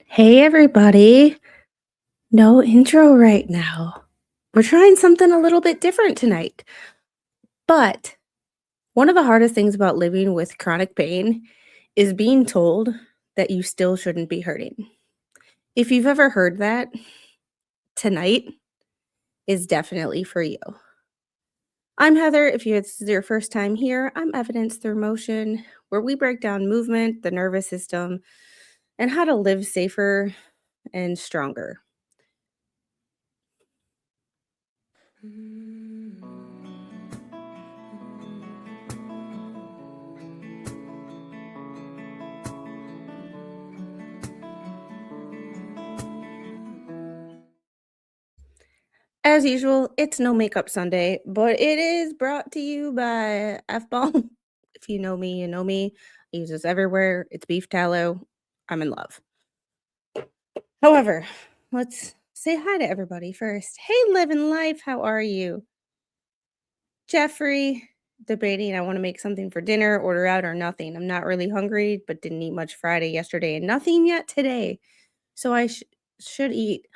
Hey, everybody. No intro right now. We're trying something a little bit different tonight. But one of the hardest things about living with chronic pain is being told that you still shouldn't be hurting. If you've ever heard that, tonight is definitely for you. I'm Heather. If this is your first time here, I'm Evidence Through Motion, where we break down movement, the nervous system, and how to live safer and stronger. As usual, it's no makeup Sunday, but it is brought to you by F Bomb. If you know me, you know me. I use this everywhere. It's beef tallow. I'm in love. However, let's say hi to everybody first. Hey, living life, how are you? Jeffrey, debating I want to make something for dinner, order out, or nothing. I'm not really hungry, but didn't eat much Friday, yesterday, and nothing yet today. So I should eat.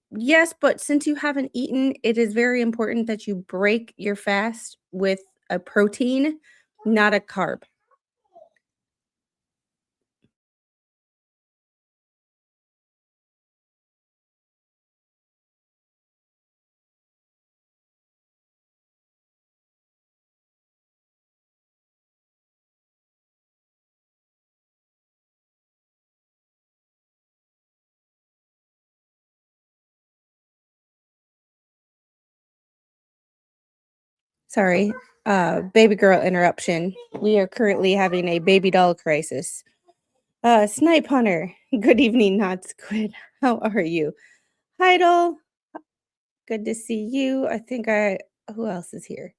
Yes, but since you haven't eaten, it is very important that you break your fast with a protein, not a carb. Sorry, baby girl interruption. We are currently having a baby doll crisis. Snipe Hunter, good evening, not Squid. How are you? Heidel, good to see you. Who else is here?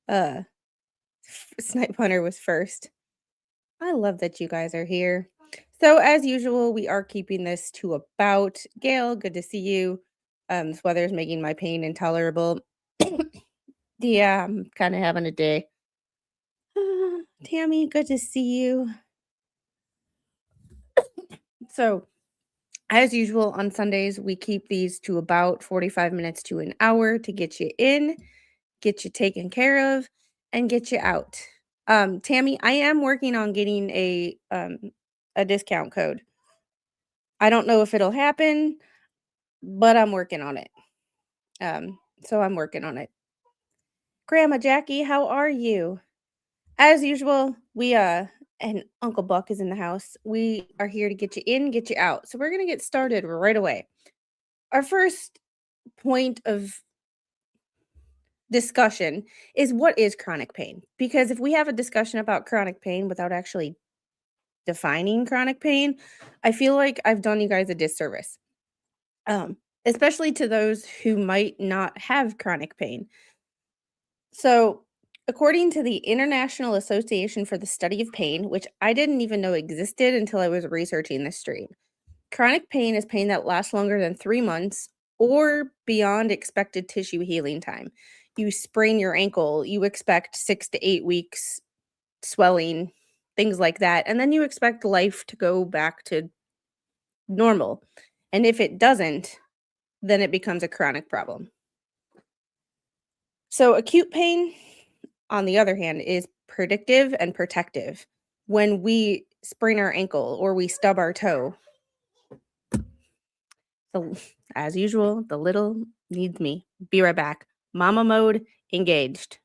Uh, Snipe Hunter was first. I love that you guys are here. So, as usual, we are keeping this to about Gail. Good to see you. This weather is making my pain intolerable. Yeah, I'm kind of having a day. Tammy, good to see you. So, as usual, on Sundays, we keep these to about 45 minutes to an hour to get you in, get you taken care of, and get you out. Tammy, I am working on getting a discount code. I don't know if it'll happen, but I'm working on it. So I'm working on it. Grandma Jackie, how are you? As usual, we and Uncle Buck is in the house. We are here to get you in, get you out. So we're gonna get started right away. Our first point of discussion is what is chronic pain? Because if we have a discussion about chronic pain without actually defining chronic pain, I feel like I've done you guys a disservice. Especially to those who might not have chronic pain. So, according to the International Association for the Study of Pain, which I didn't even know existed until I was researching this stream, chronic pain is pain that lasts longer than 3 months or beyond expected tissue healing time. You sprain your ankle, you expect 6 to 8 weeks swelling, things like that. And then you expect life to go back to normal. And if it doesn't, then it becomes a chronic problem. So, acute pain, on the other hand, is predictive and protective. When we sprain our ankle or we stub our toe, the, as usual, the little needs me. Be right back. Mama mode engaged.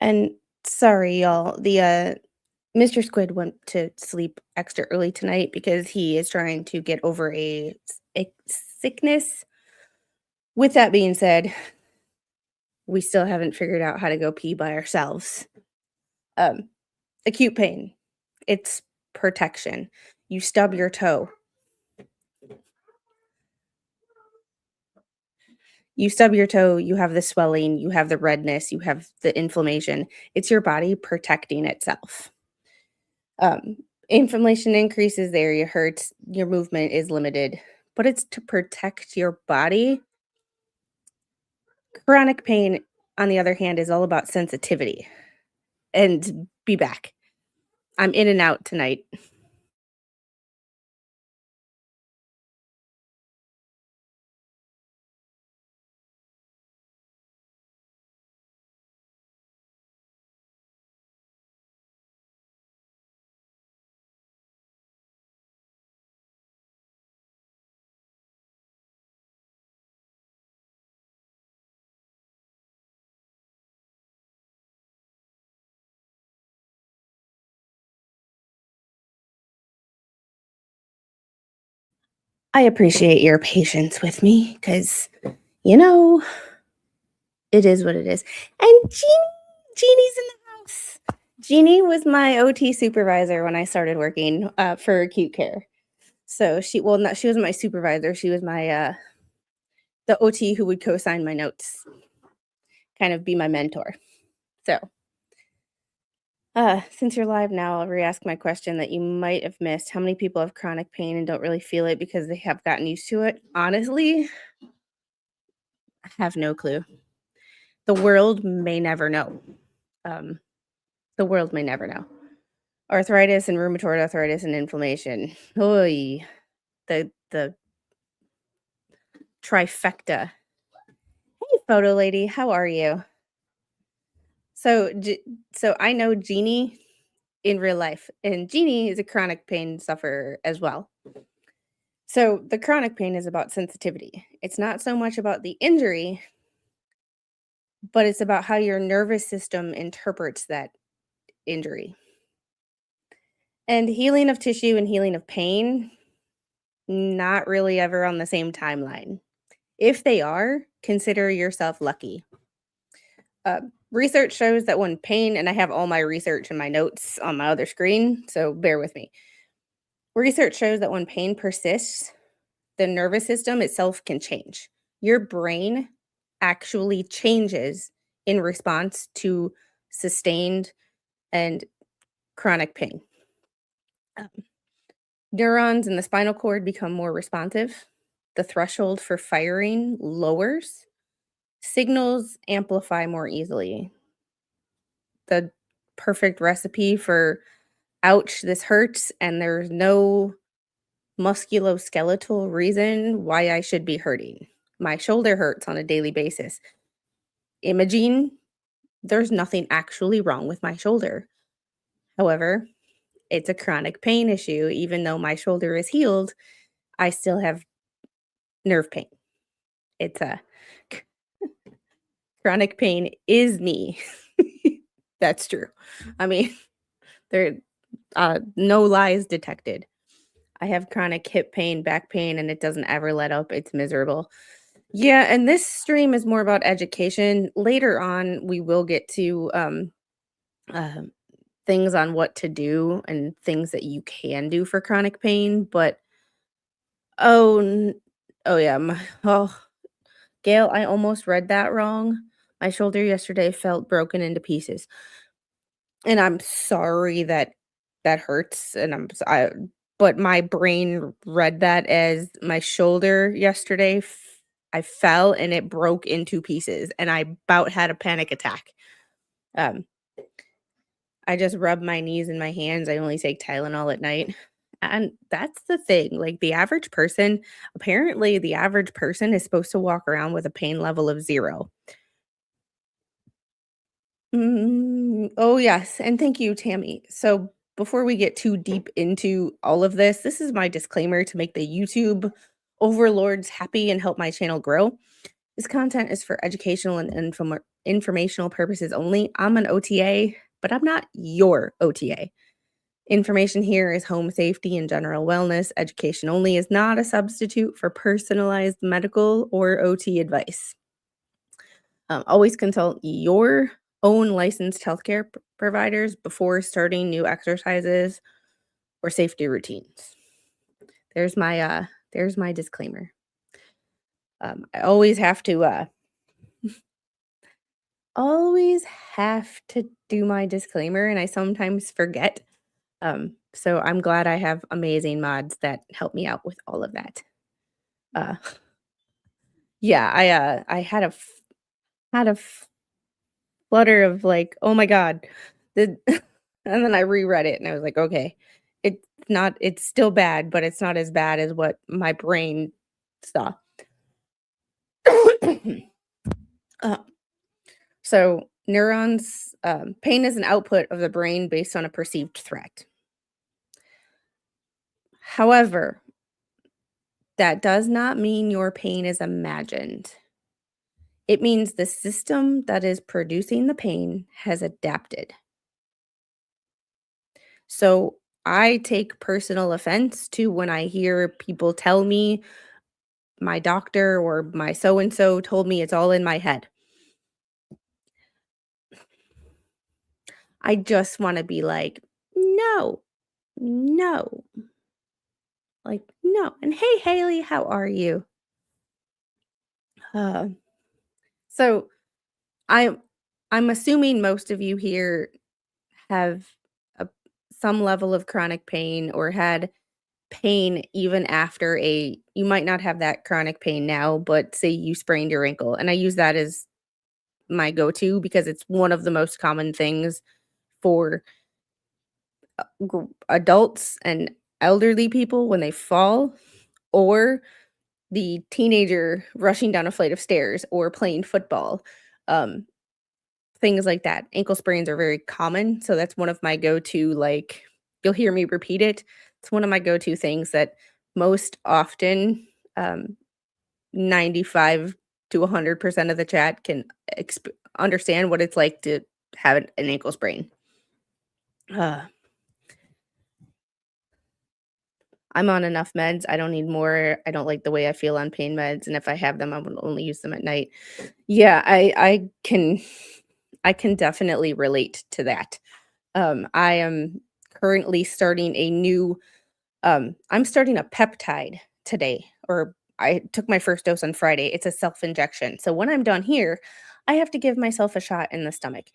And sorry, y'all. The Mr. Squid went to sleep extra early tonight because he is trying to get over a sickness. With that being said, we still haven't figured out how to go pee by ourselves. Um, Acute pain, it's protection. You stub your toe. You stub your toe, you have the swelling, you have the redness, you have the inflammation. It's your body protecting itself. Um, Inflammation increases, the area hurts, your movement is limited, but it's to protect your body. Chronic pain, on the other hand, is all about sensitivity. And be back. I'm in and out tonight. I appreciate your patience with me because, you know, it is what it is. And Jeannie's in the house. Jeannie was my OT supervisor when I started working for acute care. So she, well, not she wasn't my supervisor. She was my the OT who would co-sign my notes, kind of be my mentor. So, since you're live now, I'll re-ask my question that you might have missed. How many people have chronic pain and don't really feel it because they have gotten used to it? Honestly, I have no clue. The world may never know. Um, the world may never know. Arthritis and rheumatoid arthritis and inflammation. Oy, the trifecta. Hey, photo lady, how are you? So, so I know Jeannie in real life, and Jeannie is a chronic pain sufferer as well. So the chronic pain is about sensitivity. It's not so much about the injury, but it's about how your nervous system interprets that injury. And healing of tissue and healing of pain, not really ever on the same timeline. If they are, consider yourself lucky. Research shows that when pain, and I have all my research and my notes on my other screen, so bear with me. Research shows that when pain persists, the nervous system itself can change. Your brain actually changes in response to sustained and chronic pain. Um, Neurons in the spinal cord become more responsive. The threshold for firing lowers. Signals amplify more easily. The perfect recipe for ouch, this hurts, and there's no musculoskeletal reason why I should be hurting. My shoulder hurts on a daily basis. Imaging, there's nothing actually wrong with my shoulder. However, it's a chronic pain issue. Even though my shoulder is healed, I still have nerve pain. It's a chronic pain is me. That's true. I mean, there no lies detected. I have chronic hip pain, back pain, and it doesn't ever let up. It's miserable. Yeah, and this stream is more about education. Later on, we will get to uh, things on what to do and things that you can do for chronic pain. But oh, oh yeah, oh, Gail, I almost read that wrong. My shoulder yesterday felt broken into pieces, and I'm sorry that that hurts. And but my brain read that as my shoulder yesterday. I fell and it broke into pieces, and I about had a panic attack. Um, I just rub my knees and my hands. I only take Tylenol at night. And that's the thing. Like the average person, apparently, the average person is supposed to walk around with a pain level of 0. Oh, yes. And thank you, Tammy. So, before we get too deep into all of this is my disclaimer to make the YouTube overlords happy and help my channel grow. This content is for educational and informational purposes only. I'm an OTA, but I'm not your OTA. Information here is home safety and general wellness. Education only is not a substitute for personalized medical or OT advice. Always consult your own licensed healthcare providers before starting new exercises or safety routines. There's my disclaimer. I always have to do my disclaimer, and I sometimes forget. So I'm glad I have amazing mods that help me out with all of that. Uh, yeah, I had a flutter of like, "Oh my god." The and then I reread it and I was like, "Okay. It's still bad, but it's not as bad as what my brain saw." Uh, so neurons, pain is an output of the brain based on a perceived threat. However, that does not mean your pain is imagined. It means the system that is producing the pain has adapted. So I take personal offense to when I hear people tell me my doctor or my so and so told me it's all in my head. I just want to be like, no, no, like, no. And hey, Haley, how are you? Uh, so I, I'm assuming most of you here have a, some level of chronic pain or had pain even after you might not have that chronic pain now, but say you sprained your ankle. And I use that as my go-to because it's one of the most common things for adults and elderly people when they fall, or the teenager rushing down a flight of stairs or playing football. Um, Things like that. Ankle sprains are very common, so that's one of my go-to, like, you'll hear me repeat it. It's one of my go-to things that most often, 95 to 100% of the chat can understand what it's like to have an ankle sprain. Uh, I'm on enough meds, I don't need more, I don't like the way I feel on pain meds, and if I have them, I would only use them at night. Yeah, I can definitely relate to that. I am currently starting I'm starting a peptide today, or I took my first dose on Friday. It's a self-injection. So when I'm done here, I have to give myself a shot in the stomach.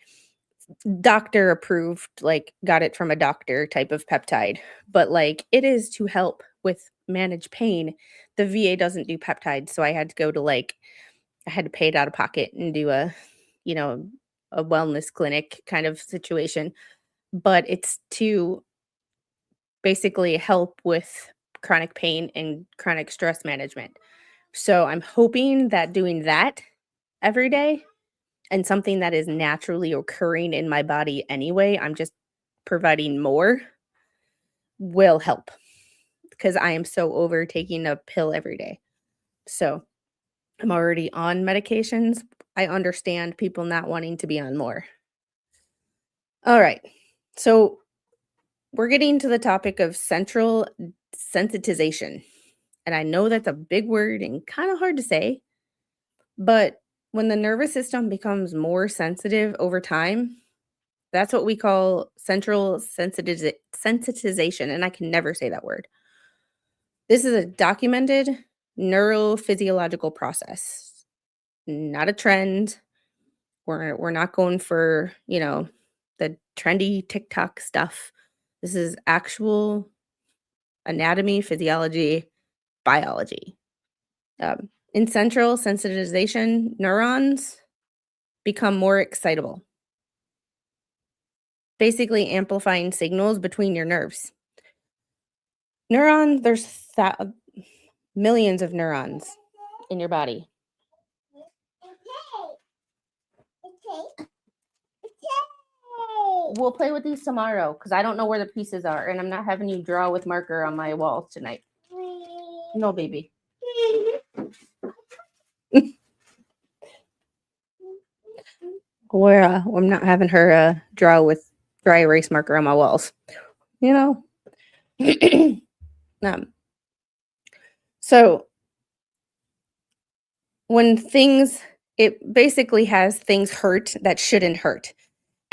Doctor approved, like, got it from a doctor type of peptide, but, like, it is to help with manage pain. The VA doesn't do peptides, so I had to go to, like, I had to pay it out of pocket and do you know, a wellness clinic kind of situation, but it's to basically help with chronic pain and chronic stress management. So I'm hoping that doing that every day, and something that is naturally occurring in my body anyway, I'm just providing more, will help because I am so over taking a pill every day. So I'm already on medications. I understand people not wanting to be on more. All right. So we're getting to the topic of central sensitization. And I know that's a big word and kind of hard to say, but when the nervous system becomes more sensitive over time, that's what we call central sensitization. And I can never say that word. This is a documented neurophysiological process, not a trend. We're not going for, the trendy TikTok stuff. This is actual anatomy, physiology, biology. In central sensitization, neurons become more excitable, basically amplifying signals between your nerves. There's millions of neurons in your body. We'll play with these tomorrow because I don't know where the pieces are, and I'm not having you draw with marker on my walls tonight. No, baby. I'm not having her draw with dry erase marker on my walls. You know. So when it basically has things hurt that shouldn't hurt,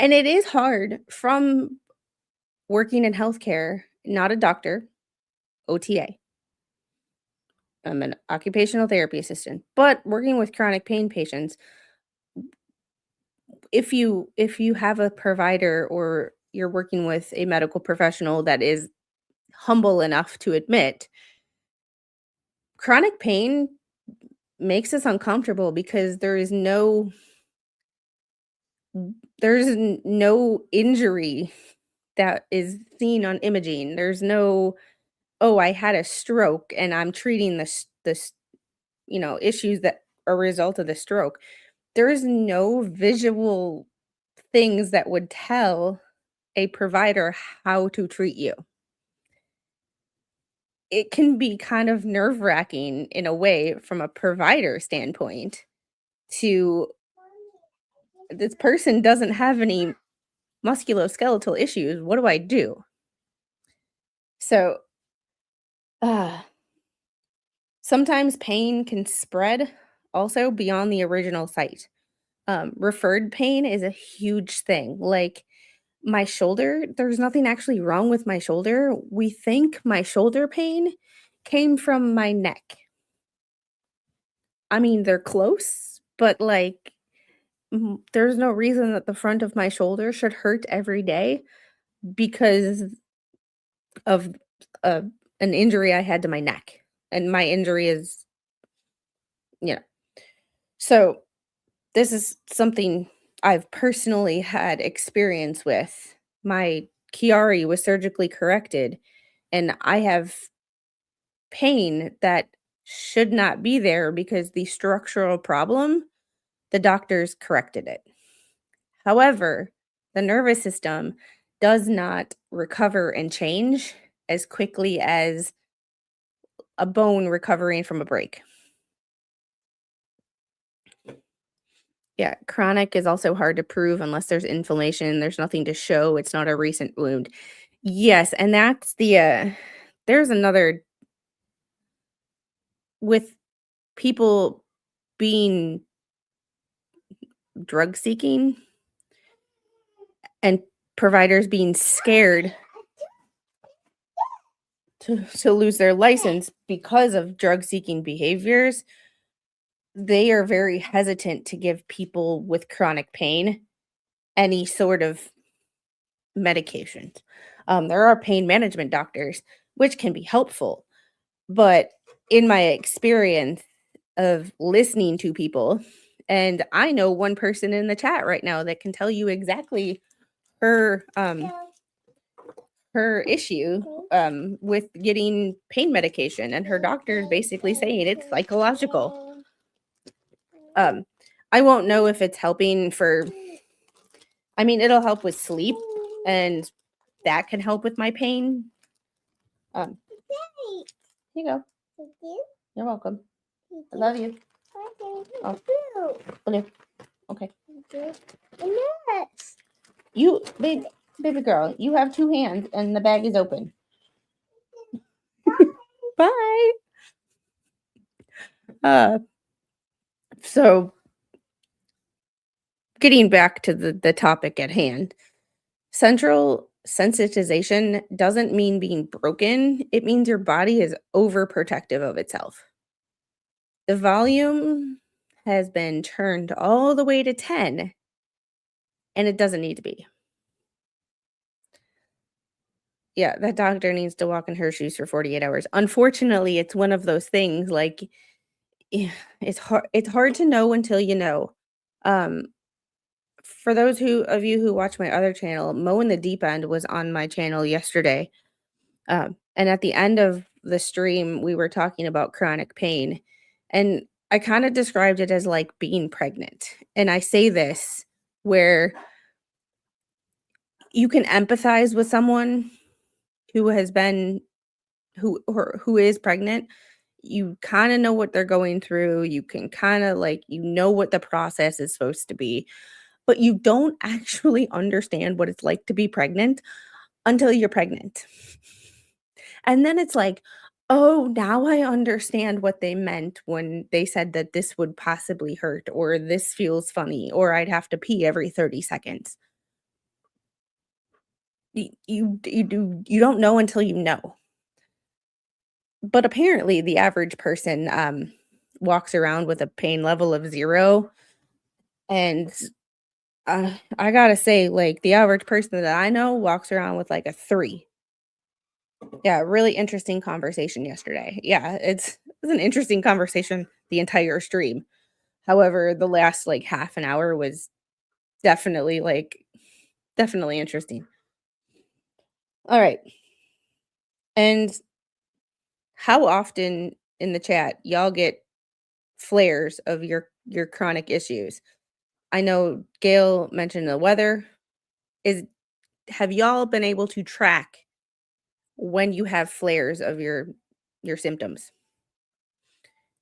and it is hard from working in healthcare, not a doctor, OTA. I'm an occupational therapy assistant, but working with chronic pain patients, if you have a provider or you're working with a medical professional that is humble enough to admit chronic pain makes us uncomfortable because no injury that is seen on imaging. There's no, "Oh, I had a stroke and I'm treating this issues that are a result of the stroke." There is no visual things that would tell a provider how to treat you. It can be kind of nerve-wracking in a way from a provider standpoint to this person doesn't have any musculoskeletal issues. What do I do? So, uh, sometimes pain can spread also beyond the original site. Referred pain is a huge thing. Like my shoulder, there's nothing actually wrong with my shoulder. We think my shoulder pain came from my neck. I mean, they're close, but like there's no reason that the front of my shoulder should hurt every day because of uh, an injury I had to my neck. And my injury is, you know. So this is something I've personally had experience with. My Chiari was surgically corrected, and I have pain that should not be there because the structural problem, the doctors corrected it. However, the nervous system does not recover and change as quickly as a bone recovering from a break. Yeah, chronic is also hard to prove unless there's inflammation, there's nothing to show, it's not a recent wound. Yes, and that's there's another with people being drug seeking and providers being scared to lose their license because of drug seeking behaviors, they are very hesitant to give people with chronic pain any sort of medications. There are pain management doctors, which can be helpful, but in my experience of listening to people, and I know one person in the chat right now that can tell you exactly her her issue with getting pain medication, and her doctor is basically saying it's psychological. I won't know if it's helping for, I mean, it'll help with sleep, and that can help with my pain. Here you go. You're welcome. I love you. Oh, okay. Okay. You, baby girl, you have two hands, and the bag is open. Bye. So getting back to the topic at hand, central sensitization doesn't mean being broken. It means your body is overprotective of itself. The volume has been turned all the way to 10, and it doesn't need to be. Yeah, that doctor needs to walk in her shoes for 48 hours. Unfortunately, it's one of those things like it's hard to know until you know. Um for those of you who watch my other channel, Mo in the Deep End was on my channel yesterday. And at the end of the stream, we were talking about chronic pain. And I kind of described it as like being pregnant. And I say this where you can empathize with someone who has been who is pregnant. You kind of know what they're going through. You can kind of like what the process is supposed to be, but you don't actually understand what it's like to be pregnant until you're pregnant. And then it's like, "Oh, now I understand what they meant when they said that this would possibly hurt, or this feels funny, or I'd have to pee every 30 seconds." You don't know until you know. But apparently the average person, walks around with a pain level of 0, and, I gotta say, like, the average person that I know walks around with, like, a 3. Yeah, really interesting conversation yesterday. Yeah, it was an interesting conversation the entire stream. However, the last, like, half an hour was definitely, definitely interesting. Alright, and how often in the chat y'all get flares of your chronic issues? I know Gail mentioned the weather. Is Have y'all been able to track when you have flares of your symptoms?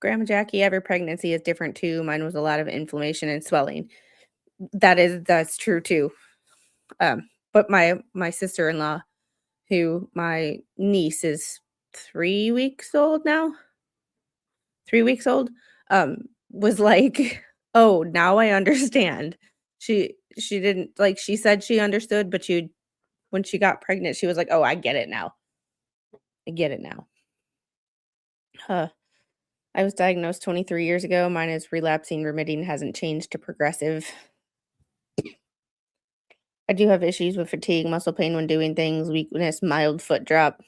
Grandma Jackie, every pregnancy is different too. Mine was a lot of inflammation and swelling. That's true too. But my sister-in-law, who my niece is 3 weeks old now, 3 weeks old, was like, "Oh, now I understand." She didn't like she said she understood, but she when she got pregnant, she was like, "Oh, I get it now. I get it now." Huh. I was diagnosed 23 years ago. Mine is relapsing, remitting, hasn't changed to progressive. I do have issues with fatigue, muscle pain when doing things, weakness, mild foot drop,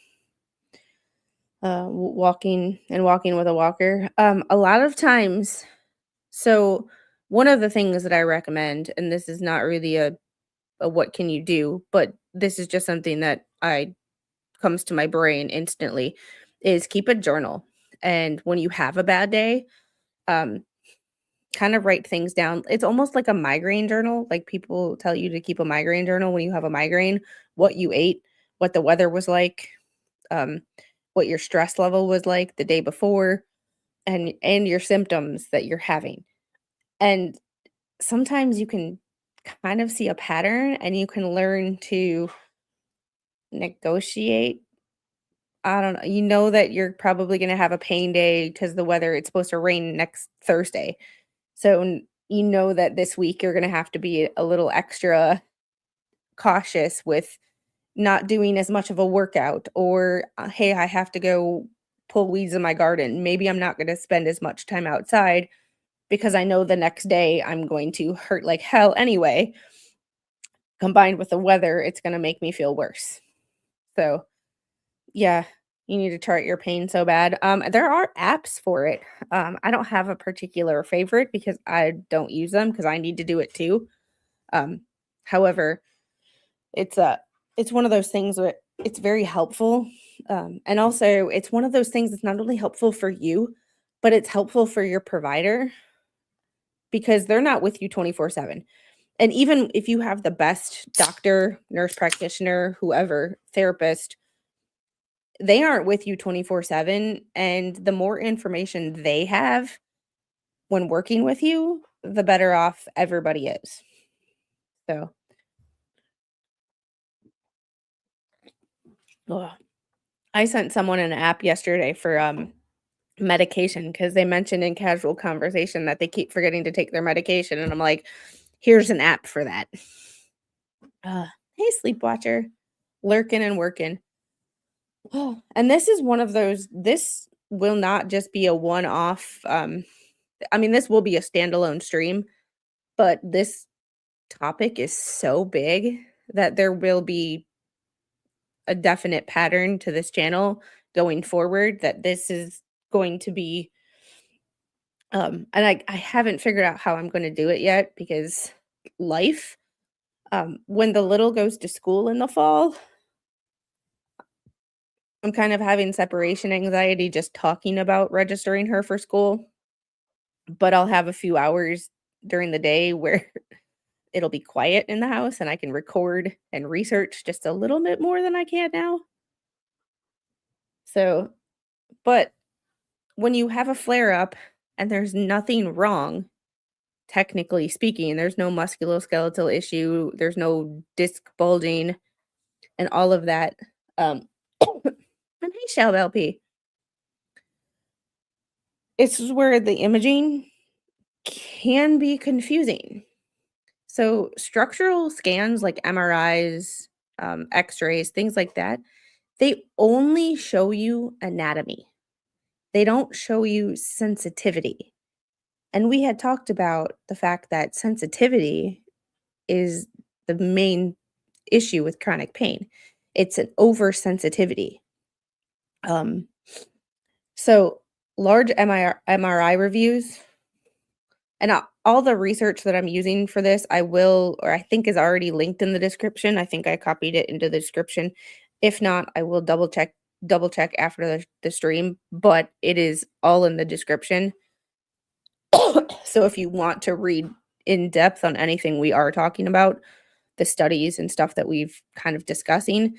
walking with a walker. A lot of times, so one of the things that I recommend, and this is not really a what can you do, but this is just something that I comes to my brain instantly, is keep a journal. And when you have a bad day, um, kind of write things down. It's almost like a migraine journal. Like people tell you to keep a migraine journal when you have a migraine, what you ate, what the weather was like, um, what your stress level was like the day before, and your symptoms that you're having. And sometimes you can kind of see a pattern and you can learn to negotiate. I don't know. You know that you're probably going to have a pain day because the weather, it's supposed to rain next Thursday. So you know that this week you're going to have to be a little extra cautious with not doing as much of a workout, or hey, I have to go pull weeds in my garden. Maybe I'm not going to spend as much time outside because I know the next day I'm going to hurt like hell anyway. Combined with the weather, it's going to make me feel worse. So, yeah, you need to chart your pain so bad. There are apps for it. I don't have a particular favorite because I don't use them because I need to do it too. Um, However, it's a it's one of those things where it's very helpful. And also it's one of those things that's not only helpful for you, but it's helpful for your provider because they're not with you 24/7. And even if you have the best doctor, nurse practitioner, whoever, therapist, they aren't with you 24/7, and the more information they have when working with you, the better off everybody is. So, ugh. I sent someone an app yesterday for, medication because they mentioned in casual conversation that they keep forgetting to take their medication, and I'm like, "Here's an app for that." Hey, sleepwatcher, lurking and working. And this is one of those, this will not just be a one-off, I mean, this will be a standalone stream, but this topic is so big that there will be a definite pattern to this channel going forward, that this is going to be, and I haven't figured out how I'm gonna do it yet because life, when the little goes to school in the fall, I'm kind of having separation anxiety just talking about registering her for school, but I'll have a few hours during the day where it'll be quiet in the house and I can record and research just a little bit more than I can now. So, but when you have a flare up and there's nothing wrong, technically speaking, there's no musculoskeletal issue, there's no disc bulging and all of that. Um, and hey, Shell LP, it's where the imaging can be confusing. So, structural scans like MRIs, x rays, things like that, they only show you anatomy. they don't show you sensitivity. And we had talked about the fact that sensitivity is the main issue with chronic pain. It's an oversensitivity. Um, so large MRI reviews and all the research that I'm using for this, I will, or I think is already linked in the description. I think I copied it into the description. If not, I will double check after the stream, but it is all in the description. So if you want to read in depth on anything we are talking about, the studies and stuff that we've kind of discussing,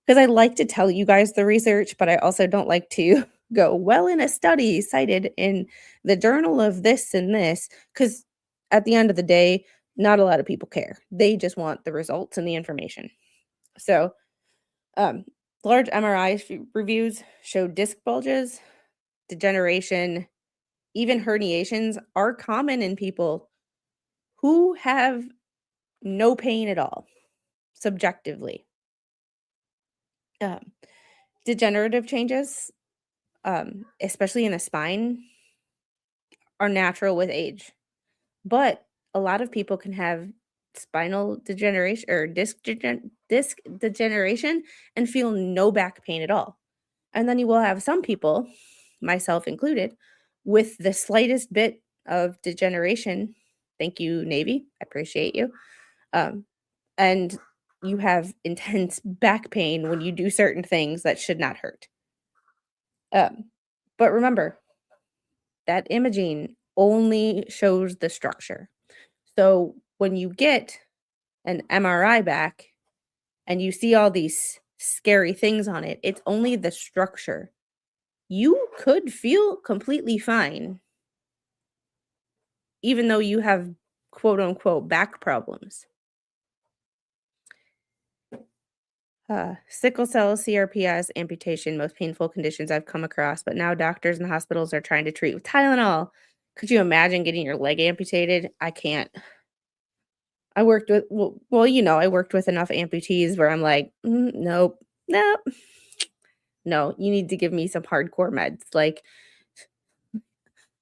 because I like to tell you guys the research, but I also don't like to go, well, in a study cited in the journal of this and this, because at the end of the day, not a lot of people care. They just want the results and the information. So, um, large MRI reviews show disc bulges, degeneration, even herniations are common in people who have no pain at all, subjectively. Um, Degenerative changes, especially in the spine, are natural with age. But a lot of people can have spinal degeneration or disc degeneration and feel no back pain at all. And then you will have some people, myself included, with the slightest bit of degeneration. Thank you, Navy. I appreciate you. Um, and you have intense back pain when you do certain things that should not hurt. Um, but remember, that imaging only shows the structure. So when you get an MRI back and you see all these scary things on it, it's only the structure. You could feel completely fine, even though you have quote unquote back problems. Sickle cell, CRPS, amputation, most painful conditions I've come across, but now doctors and hospitals are trying to treat with Tylenol. Could you imagine getting your leg amputated? I can't. I worked with I worked with enough amputees where I'm like, nope, nope, no, you need to give me some hardcore meds. Like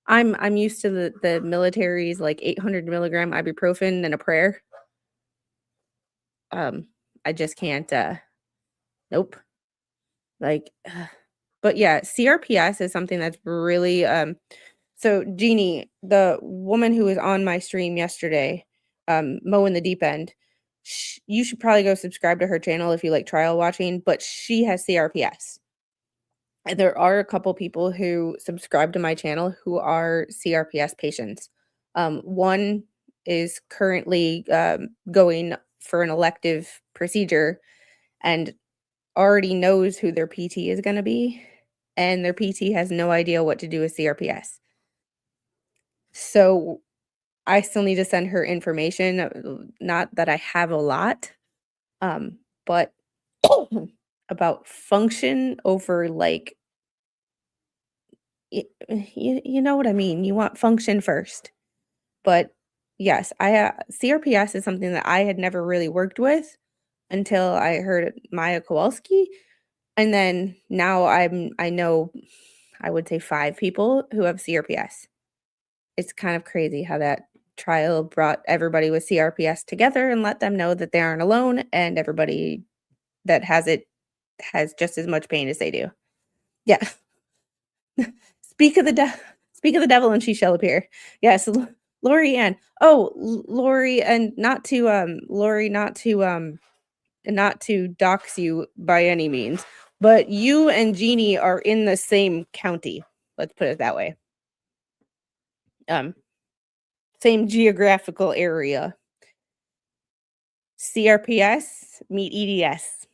I'm used to the military's like 800 milligram ibuprofen and a prayer. Um, I just can't. Nope. Like, but yeah, CRPS is something that's really So Jeannie, the woman who was on my stream yesterday, Mo in the Deep End, you should probably go subscribe to her channel if you like trial watching, but she has CRPS. And there are a couple people who subscribe to my channel who are CRPS patients. One is currently going for an elective procedure and already knows who their PT is going to be, and their PT has no idea what to do with CRPS. So I still need to send her information, not that I have a lot, but about function over, like, you know what I mean, you want function first. But, yes, CRPS is something that I had never really worked with until I heard Maya Kowalski, and then now I know, I would say 5 people who have CRPS. It's kind of crazy how that trial brought everybody with CRPS together and let them know that they aren't alone, and everybody that has it has just as much pain as they do. Yeah. Speak of the speak of the devil and she shall appear. Yes, Lori Ann. Oh, Lori, and not to dox you by any means, but you and Jeannie are in the same county. Let's put it that way. Same geographical area. CRPS meet EDS.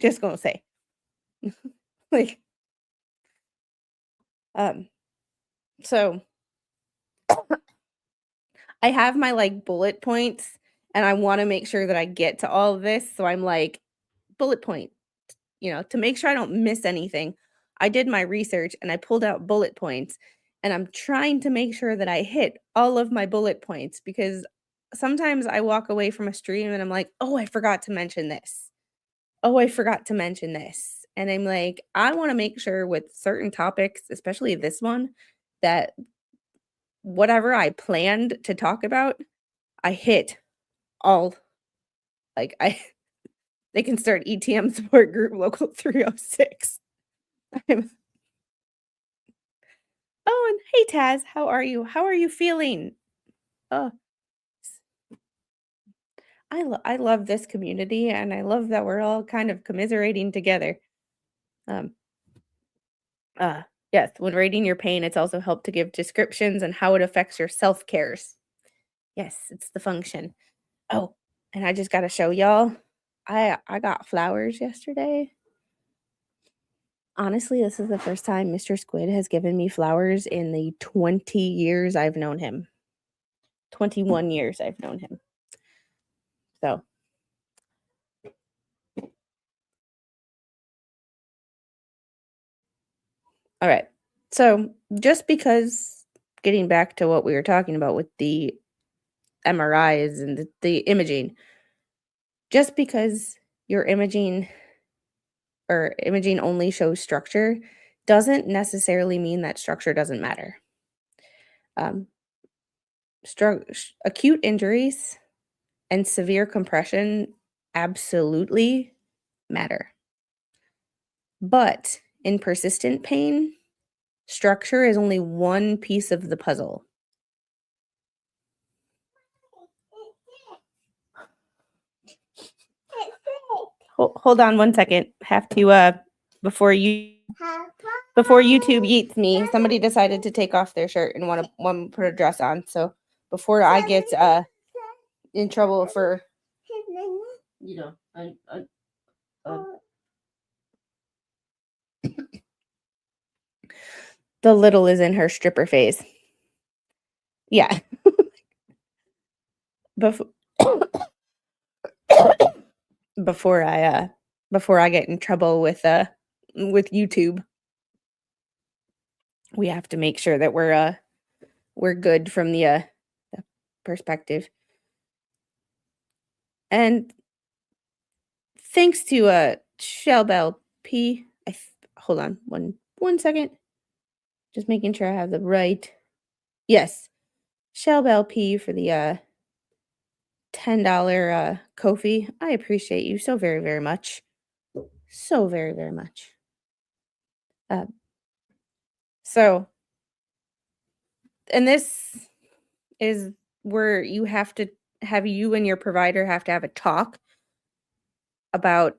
Just gonna say. Like, so I have my like bullet points and I want to make sure that I get to all of this. So I'm like, bullet point, to make sure I don't miss anything. I did my research and I pulled out bullet points and I'm trying to make sure that I hit all of my bullet points because sometimes I walk away from a stream and I'm like, oh, I forgot to mention this. Oh, I forgot to mention this. And I'm like, I want to make sure with certain topics, especially this one, that whatever I planned to talk about, I hit all like I they can start ETM support group local 306. I'm, oh, and hey Taz, how are you? How are you feeling? Oh, I love this community and I love that we're all kind of commiserating together. Um uh yes, when rating your pain, it's also helped to give descriptions and how it affects your self-cares. Yes, it's the function. Oh, and I just got to show y'all. I got flowers yesterday. Honestly, this is the first time Mr. Squid has given me flowers in the 20 years I've known him. 21 years I've known him. So, all right. So, just because getting back to what we were talking about with the MRIs and the imaging, just because your imaging or imaging only shows structure doesn't necessarily mean that structure doesn't matter. Um, acute injuries and severe compression absolutely matter. But in persistent pain, structure is only one piece of the puzzle. Hold on one second. Have to before YouTube eats me, somebody decided to take off their shirt and want to put a dress on. So before I get in trouble for the little is in her stripper phase. Yeah. Before before I get in trouble with YouTube, we have to make sure that we're good from the perspective. And thanks to Shellbell P. Hold on one second. Just making sure I have the right. Yes. Shellbell P for the $10 Ko-fi. I appreciate you so very, very much. So very, very much. So, and this is where you have to have you and your provider have to have a talk about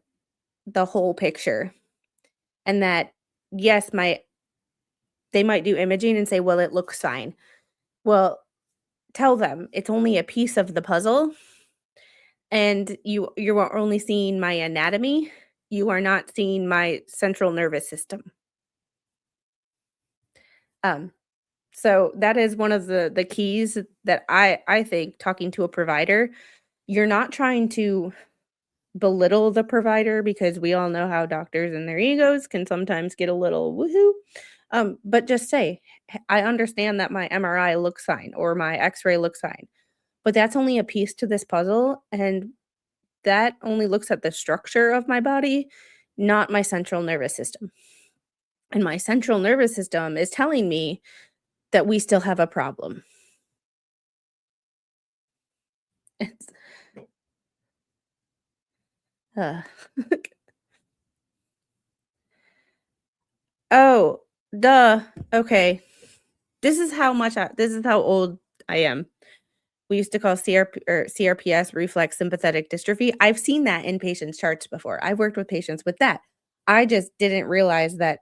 the whole picture. And that, yes, they might do imaging and say, well, it looks fine. Well, tell them it's only a piece of the puzzle. And you're only seeing my anatomy. You are not seeing my central nervous system. So that is one of the keys that I think talking to a provider, you're not trying to belittle the provider because we all know how doctors and their egos can sometimes get a little woohoo. But just say, I understand that my MRI looks fine or my X-ray looks fine, but that's only a piece to this puzzle, and that only looks at the structure of my body, not my central nervous system. And my central nervous system is telling me that we still have a problem. It's, uh, oh, duh. Okay. This is how old I am. We used to call CRPS reflex sympathetic dystrophy. I've seen that in patients' charts before. I've worked with patients with that. I just didn't realize that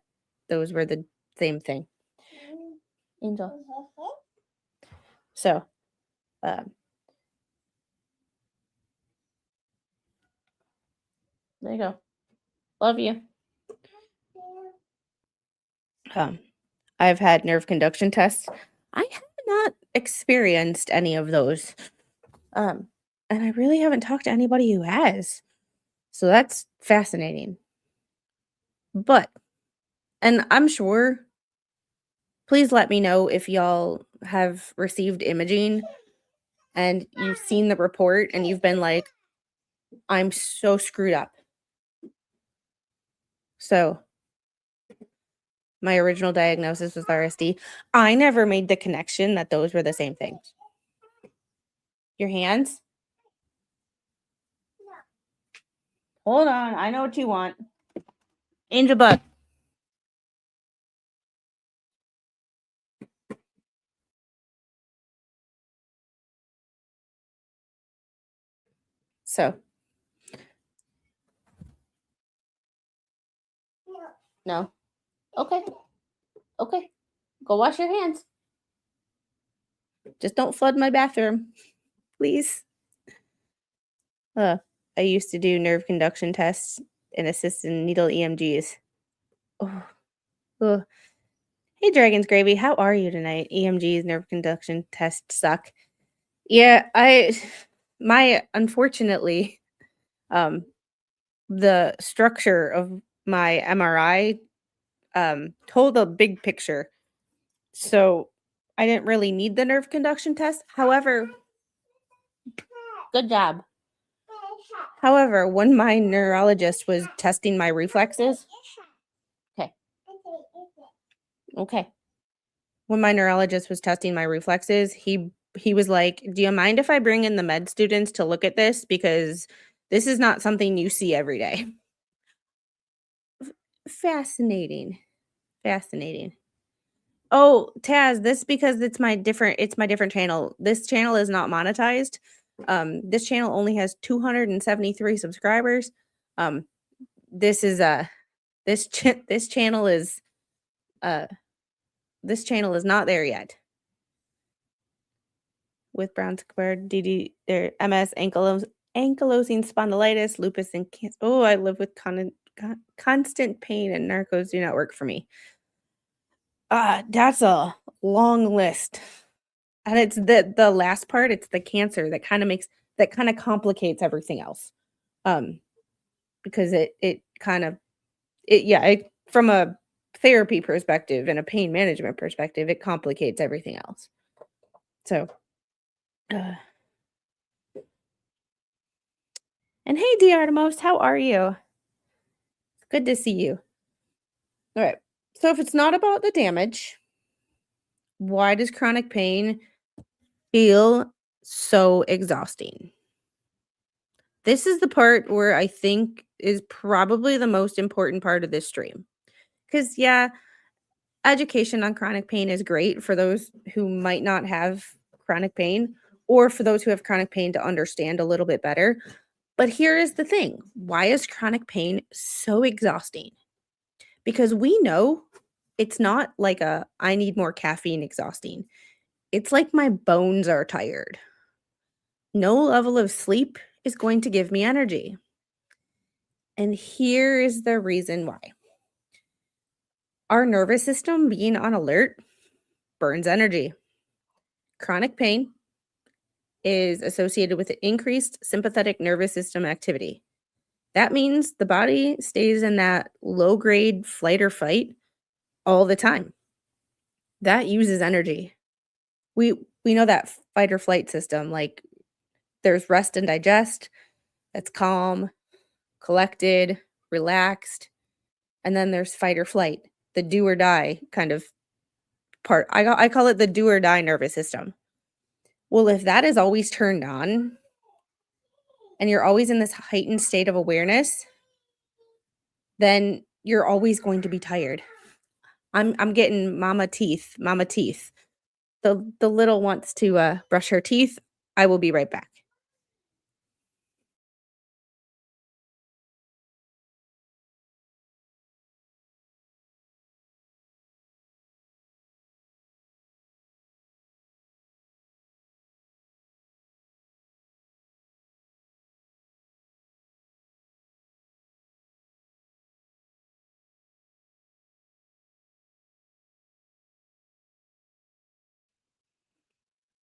those were the same thing. Angel. So, there you go. Love you. I've had nerve conduction tests. I have not experienced any of those. And I really haven't talked to anybody who has. So that's fascinating. But, and I'm sure, please let me know if y'all have received imaging and you've seen the report and you've been like, I'm so screwed up. So my original diagnosis was RSD. I never made the connection that those were the same things. Your hands? Hold on. I know what you want. Angel Bug. So. No. Okay. Okay. Go wash your hands. Just don't flood my bathroom. Please. I used to do nerve conduction tests and assist in needle EMGs. Oh. Oh. Hey, Dragon's Gravy. How are you tonight? EMGs, nerve conduction tests suck. Yeah, unfortunately, the structure of my MRI told a big picture. So I didn't really need the nerve conduction test. However, good job. However, when my neurologist was testing my reflexes, okay. When my neurologist was testing my reflexes, he was like, "Do you mind if I bring in the med students to look at this because this is not something you see every day?" Fascinating. Fascinating. Oh, Taz, this because it's my different channel. This channel is not monetized. This channel only has 273 subscribers. Um, this is this channel is not there yet. With brown squared DD, their MS, ankylosing spondylitis, lupus, and cancer. Oh, I live with constant pain, and narcos do not work for me. That's a long list. And it's the last part, it's the cancer that kind of complicates everything else. Because from a therapy perspective and a pain management perspective, it complicates everything else. So, and hey, Diartimos, how are you? Good to see you. All right. So if it's not about the damage, why does chronic pain feel so exhausting? This is the part where I think is probably the most important part of this stream. Because, yeah, education on chronic pain is great for those who might not have chronic pain or for those who have chronic pain to understand a little bit better. But here is the thing. Why is chronic pain so exhausting? Because we know it's not like I need more caffeine exhausting. It's like my bones are tired. No level of sleep is going to give me energy. And here is the reason why. Our nervous system being on alert burns energy. Chronic pain is associated with increased sympathetic nervous system activity. That means the body stays in that low-grade flight or fight all the time. That uses energy. We know that fight or flight system, like there's rest and digest, that's calm, collected, relaxed, and then there's fight or flight, the do or die kind of part. I call it the do or die nervous system. Well, if that is always turned on and you're always in this heightened state of awareness, then you're always going to be tired. I'm getting mama teeth. The little wants to brush her teeth. I will be right back.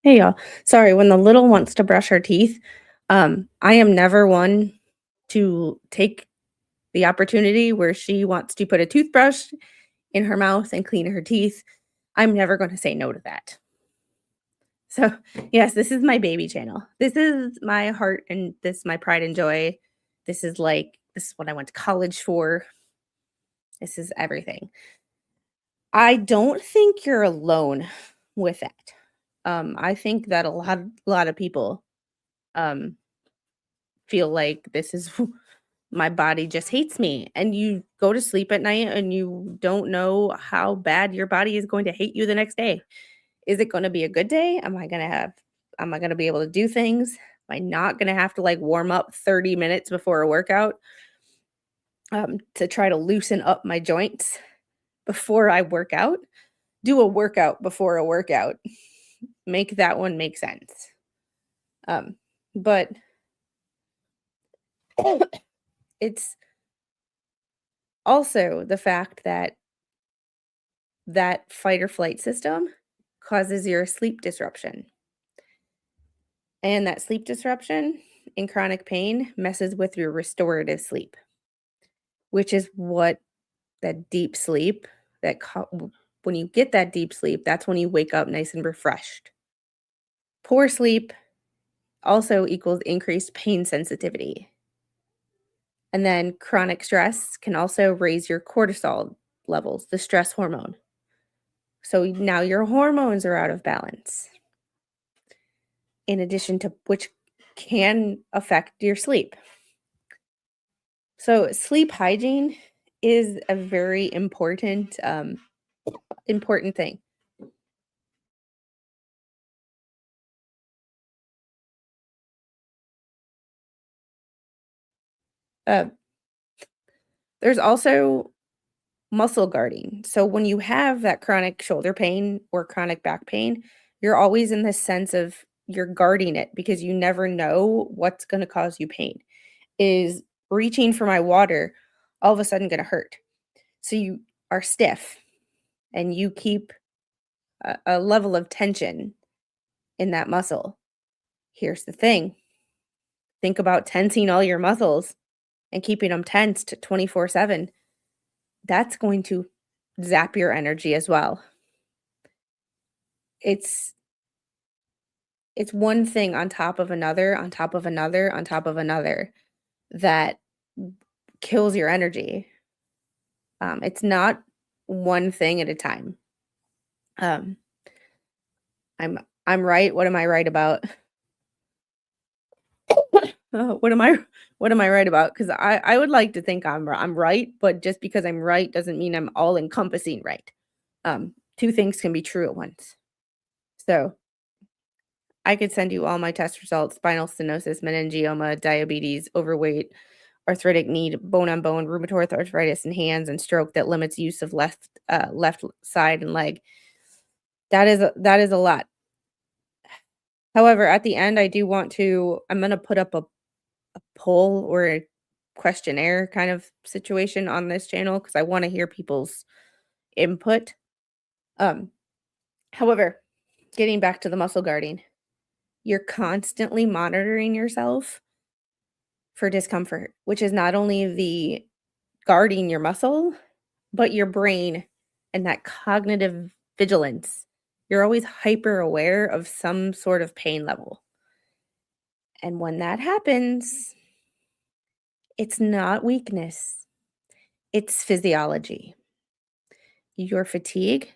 Hey y'all. Sorry, when the little wants to brush her teeth, I am never one to take the opportunity where she wants to put a toothbrush in her mouth and clean her teeth. I'm never going to say no to that. So, yes, this is my baby channel. This is my heart and this is my pride and joy. This is what I went to college for. This is everything. I don't think you're alone with that. I think that a lot of people um feel like this is my body just hates me, and you go to sleep at night and you don't know how bad your body is going to hate you the next day. Is it going to be a good day? Am I going to be able to do things? Am I not going to have to like warm up 30 minutes before a workout to try to loosen up my joints before I work out? Do a workout before a workout. Make that one make sense. But it's also the fact that that fight or flight system causes your sleep disruption. And that sleep disruption in chronic pain messes with your restorative sleep, which is what that deep sleep when you get that deep sleep, that's when you wake up nice and refreshed. Poor sleep also equals increased pain sensitivity. And then chronic stress can also raise your cortisol levels, the stress hormone. So now your hormones are out of balance. In addition to which can affect your sleep. So sleep hygiene is a very important thing. Uh, there's also muscle guarding. So when you have that chronic shoulder pain or chronic back pain, you're always in this sense of you're guarding it because you never know what's going to cause you pain. Is reaching for my water all of a sudden going to hurt? So you are stiff and you keep a level of tension in that muscle. Here's the thing. Think about tensing all your muscles and keeping them tensed 24/7. That's going to zap your energy as well. It's it's one thing on top of another, on top of another, on top of another that kills your energy. It's not one thing at a time. Um, I'm right. What am I right about? What am I right about? Because I would like to think I'm right, but just because I'm right doesn't mean I'm all encompassing right. Two things can be true at once. So I could send you all my test results: spinal stenosis, meningioma, diabetes, overweight, arthritic knee, bone on bone, rheumatoid arthritis in hands, and stroke that limits use of left side and leg. That is a lot. However, at the end, I'm gonna put up a poll or a questionnaire kind of situation on this channel because I want to hear people's input. Um, However, getting back to the muscle guarding, you're constantly monitoring yourself for discomfort, which is not only the guarding your muscle, but your brain and that cognitive vigilance. You're always hyper aware of some sort of pain level. And when that happens, it's not weakness, it's physiology. Your fatigue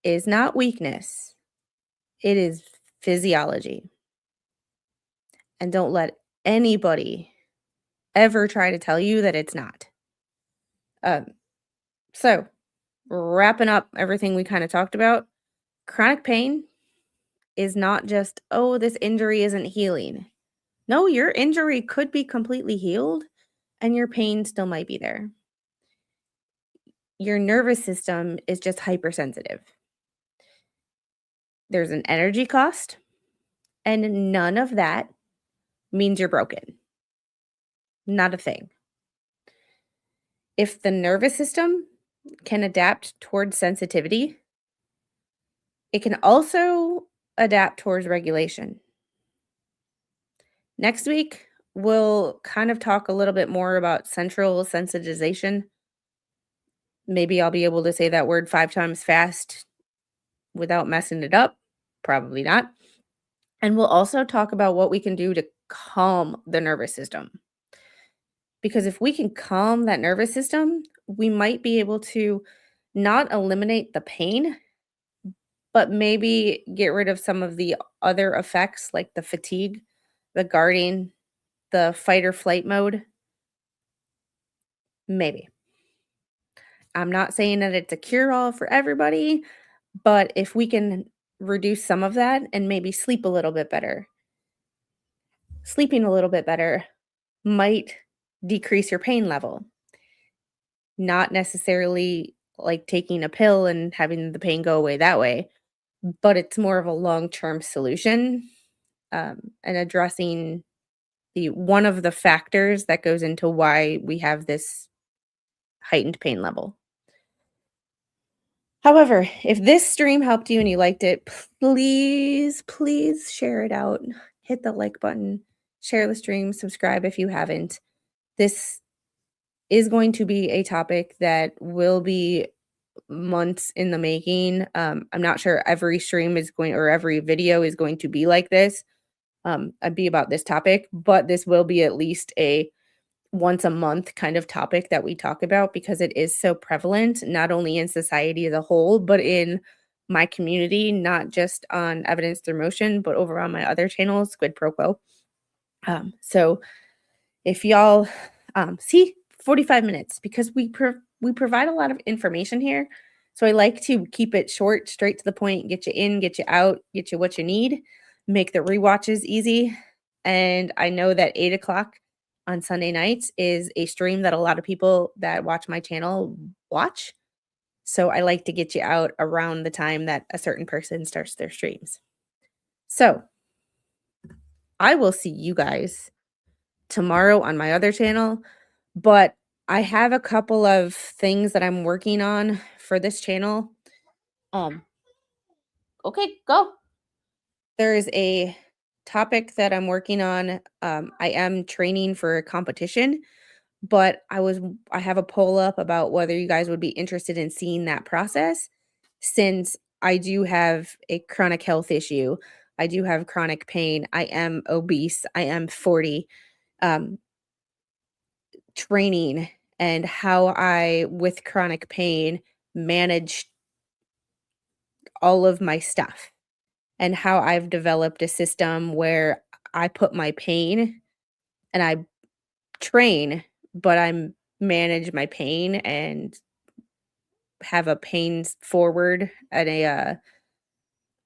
is not weakness, it is physiology. And don't let anybody ever try to tell you that it's not. Um, so, wrapping up everything we kind of talked about, chronic pain is not just, oh, this injury isn't healing. No, your injury could be completely healed and your pain still might be there. Your nervous system is just hypersensitive. There's an energy cost, and none of that means you're broken. Not a thing. If the nervous system can adapt towards sensitivity, it can also adapt towards regulation. Next week, we'll kind of talk a little bit more about central sensitization. Maybe I'll be able to say that word 5 times fast without messing it up. Probably not. And we'll also talk about what we can do to calm the nervous system. because if we can calm that nervous system, we might be able to not eliminate the pain, but maybe get rid of some of the other effects like the fatigue, the guarding, the fight or flight mode. Maybe. I'm not saying that it's a cure all for everybody, but if we can reduce some of that and maybe sleep a little bit better, sleeping a little bit better might decrease your pain level. Not necessarily like taking a pill and having the pain go away that way, but it's more of a long-term solution, and addressing the one of the factors that goes into why we have this heightened pain level. However, if this stream helped you and you liked it, please, please share it out. Hit the like button, share the stream, subscribe if you haven't. This is going to be a topic that will be months in the making. I'm not sure every stream is going or every video is going to be like this. I'd be about this topic, but this will be at least a once a month kind of topic that we talk about because it is so prevalent, not only in society as a whole, but in my community, not just on Evidence Through Motion, but over on my other channel, Squid Pro Quo. So if y'all see 45 minutes because we provide a lot of information here. So I like to keep it short, straight to the point, get you in, get you out, get you what you need, make the rewatches easy. And I know that 8 o'clock on Sunday nights is a stream that a lot of people that watch my channel watch. So I like to get you out around the time that a certain person starts their streams. So I will see you guys tomorrow on my other channel, but I have a couple of things that I'm working on for this channel. Okay, go. There's a topic that I'm working on. I am training for a competition, but I have a poll up about whether you guys would be interested in seeing that process since I do have a chronic health issue. I do have chronic pain. I am obese. I am 40. Training and how I, with chronic pain, manage all of my stuff and how I've developed a system where I put my pain and I train, but I manage my pain and have a pain forward and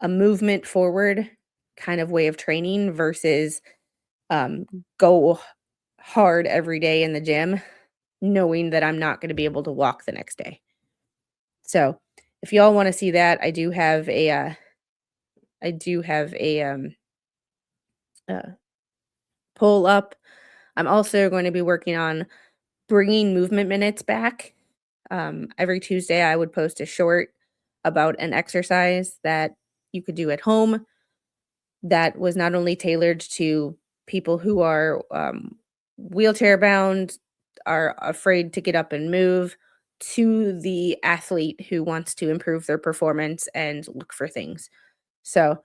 a movement forward kind of way of training versus go hard every day in the gym knowing that I'm not going to be able to walk the next day. So, if y'all want to see that, I do have a poll up. I'm also going to be working on bringing movement minutes back. Every Tuesday, I would post a short about an exercise that you could do at home that was not only tailored to people who are wheelchair bound, are afraid to get up and move, to the athlete who wants to improve their performance and look for things. So,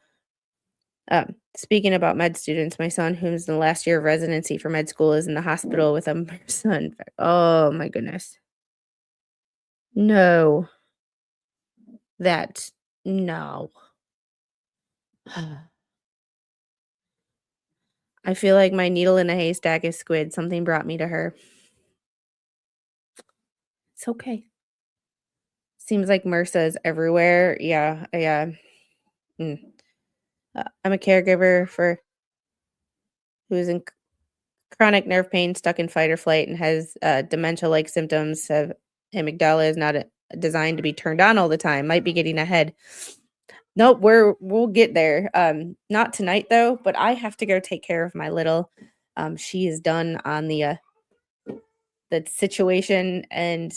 speaking about med students, my son, who's in the last year of residency for med school, is in the hospital with a MRSA infection. Oh my goodness. No. No. I feel like my needle in a haystack is Squid. Something brought me to her. It's okay. Seems like MRSA is everywhere. Yeah, I'm a caregiver for who's in chronic nerve pain, stuck in fight or flight, and has dementia-like symptoms. Of amygdala is not designed to be turned on all the time. Might be getting ahead. Nope, we'll get there. Not tonight though, but I have to go take care of my little. She is done on the situation and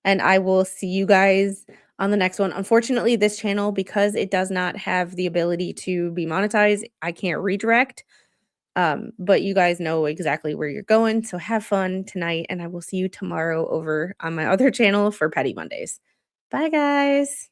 I will see you guys on the next one. Unfortunately, this channel, because it does not have the ability to be monetized, I can't redirect. But you guys know exactly where you're going. So have fun tonight, and I will see you tomorrow over on my other channel for Petty Mondays. Bye, guys.